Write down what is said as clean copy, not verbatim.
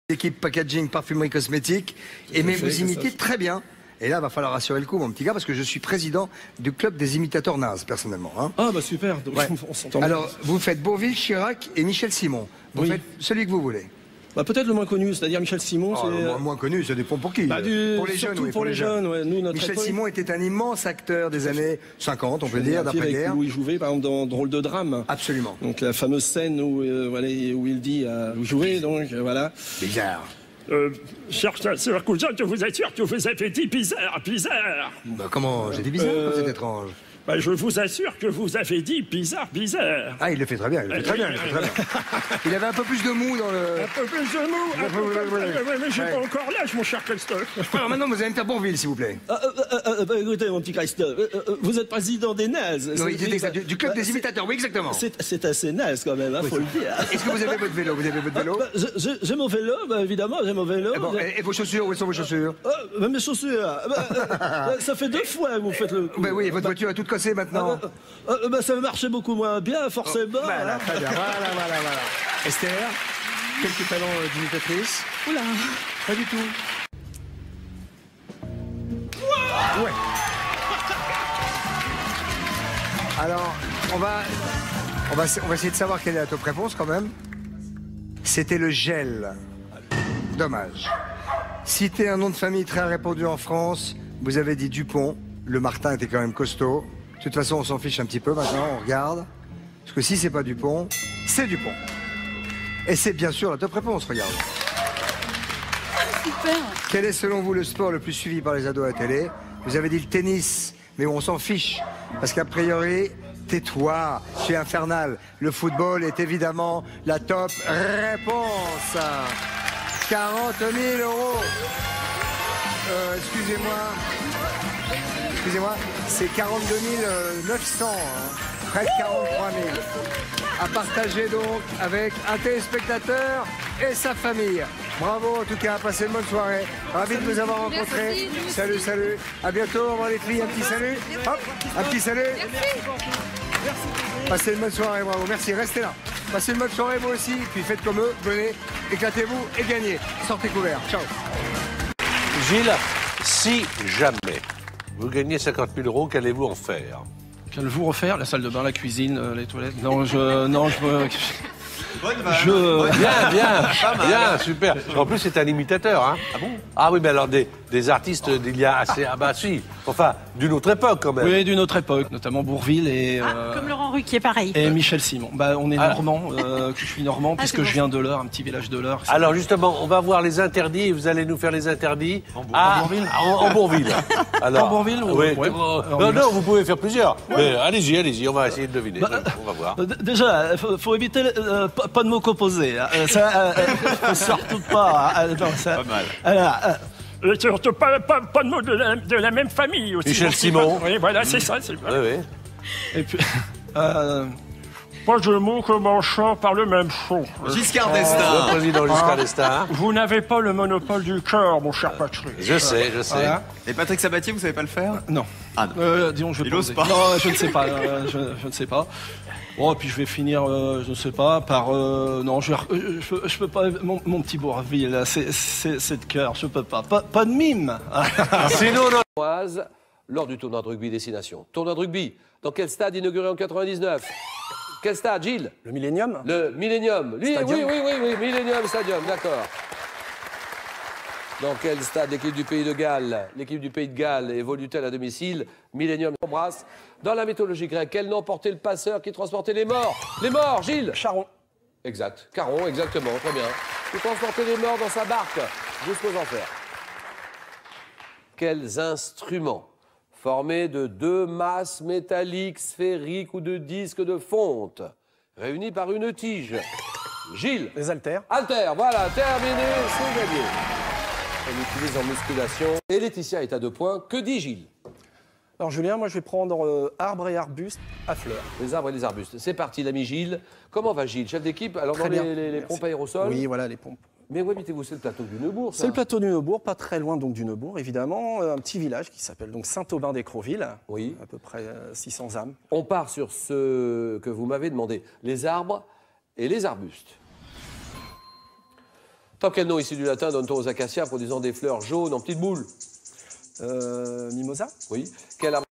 L'équipe packaging, parfumerie, cosmétique. Et mais vous imitez très bien. Et là, il va falloir assurer le coup, mon petit gars, parce que je suis président du club des imitateurs nazes, personnellement. Hein. Ah, bah super. Donc, ouais. on s'entend bien. Alors, vous faites Bourvil, Chirac et Michel Simon. Vous faites celui que vous voulez. Bah, peut-être le moins connu, c'est-à-dire Michel Simon. Moins connu, ça dépend pour qui. Bah, pour les jeunes, oui. Pour les jeunes, ouais. Nous, notre Michel époque... Simon était un immense acteur des années 50, on peut dire, d'après-guerre. Où il jouait, par exemple, dans Drôle de drame. Absolument. Donc la fameuse scène où, voilà, où il dit vous jouez, donc voilà. Bizarre. Cher cousin, je vous assure que vous avez dit bizarre. Bah, comment j'ai dit bizarre, c'est étrange. Bah, je vous assure que vous avez dit bizarre. Ah, il le fait très bien, il avait un peu plus de mou dans le... Un peu plus de mou, mais j'ai pas encore l'âge, mon cher Christophe. Alors maintenant, vous allez me faire Bourvil, s'il vous plaît. Écoutez, mon petit Christophe, vous êtes président des nazes. Oui, du club des imitateurs, oui, exactement. C'est assez naze, quand même, faut le dire. Est-ce que vous avez votre vélo? J'ai mon vélo, évidemment, j'ai mon vélo. Et vos chaussures, où sont vos chaussures? Mes chaussures, ça fait 2 fois que vous faites le coup. Ben oui, votre voiture est toute cassée maintenant. Ça marchait beaucoup moins bien, forcément. Voilà, très bien. Voilà. Esther, quelques talents d'imitatrice? Oula. Pas du tout. Ouais. Alors, on va essayer de savoir quelle est la top réponse quand même. C'était le gel. Dommage. Citez un nom de famille très répandu en France. Vous avez dit Dupont. Le Martin était quand même costaud. De toute façon, on s'en fiche un petit peu maintenant, on regarde. Parce que si c'est pas Dupont, c'est Dupont. Et c'est bien sûr la top réponse, regarde. Super. Quel est selon vous le sport le plus suivi par les ados à la télé? Vous avez dit le tennis, mais on s'en fiche. Parce qu'a priori, tais-toi, tu es infernal. Le football est évidemment la top réponse. 40 000 €. Excusez-moi, c'est 42 900, près de 43 000. À partager donc avec un téléspectateur et sa famille. Bravo en tout cas, passez une bonne soirée. Ravi de vous avoir rencontré. Merci. Salut. À bientôt, au revoir les filles, un petit salut. Hop, un petit salut. Merci. Passez une bonne soirée, bravo. Merci, restez là. Passez une bonne soirée vous aussi, puis faites comme eux, venez, éclatez-vous et gagnez. Sortez couverts. Ciao. Gilles, si jamais vous gagnez 50 000 €, qu'allez-vous en faire? Qu'allez-vous refaire? La salle de bain, la cuisine, les toilettes? Non, Bien, super. En plus, c'est un imitateur, hein? Ah bon? Ah oui, mais alors des artistes d'il y a assez... Ah bah si, enfin, d'une autre époque quand même. Oui, d'une autre époque, notamment Bourvil et... Comme Laurent Ruquier, pareil. Et Michel Simon. Bah, on est normand, je suis normand, puisque je viens de l'Eure, un petit village de l'Eure. Alors justement, on va voir les interdits et vous allez nous faire les interdits en Bourvil. En Bourvil. Alors, En Bourvil oui. Ouais. Non, vous pouvez faire plusieurs. Mais allez-y, on va essayer de deviner. On va voir. Déjà, faut éviter pas de mots composés. Surtout pas. Pas mal. Et surtout pas de mots de la même famille aussi. Michel Simon. Oui, voilà, c'est ça. Oui. Et puis... Pas de mots commençant par le même son. Giscard Le d'Estaing. président Giscard d'Estaing. Vous n'avez pas le monopole du cœur, mon cher Patrick. Je sais. Voilà. Et Patrick Sabatier, vous savez pas le faire? Non. Ah non. Disons, je vais Il ose poser. pas. Non, je ne sais pas. Je ne sais pas. Bon, et puis je vais finir, je ne sais pas, par... non, je peux pas... Mon petit Bourvil, c'est de cœur, je peux pas. Pas de mime. Sinon, lors du tournoi de rugby Destination. Tournoi de rugby, dans quel stade inauguré en 99? Quel stade, Gilles? Le Millennium. Le Millennium. Oui, Millennium Stadium, d'accord. Dans quel stade l'équipe du Pays de Galles, évolue-t-elle à domicile? Millennium embrasse. Dans la mythologie grecque, quel nom portait le passeur qui transportait les morts? Les morts, Gilles? Charon. Exact. Caron, exactement, très bien. Qui transportait les morts dans sa barque jusqu'aux enfers. Quels instruments formés de 2 masses métalliques, sphériques ou de disques de fonte, réunis par une tige? Gilles? Les haltères. Haltères, voilà, terminé, c'est gagné. On utilise en musculation. Et Laetitia est à 2 points. Que dit Gilles? Alors Julien, moi je vais prendre arbres et arbustes à fleurs. Les arbres et les arbustes. C'est parti, l'ami Gilles. Comment va Gilles, chef d'équipe? Alors Très dans bien. les pompes aérosols? Oui, voilà les pompes. Mais où habitez-vous? C'est le plateau du Neubourg, ça? C'est le plateau du Neubourg, pas très loin donc du Neubourg, évidemment. Un petit village qui s'appelle donc Saint-Aubin-d'Écreville. Oui. À peu près 600 âmes. On part sur ce que vous m'avez demandé. Les arbres et les arbustes. Top, quel nom issu du latin donne-t-on aux acacias produisant des fleurs jaunes en petites boules? Mimosa. Oui. Quel arbre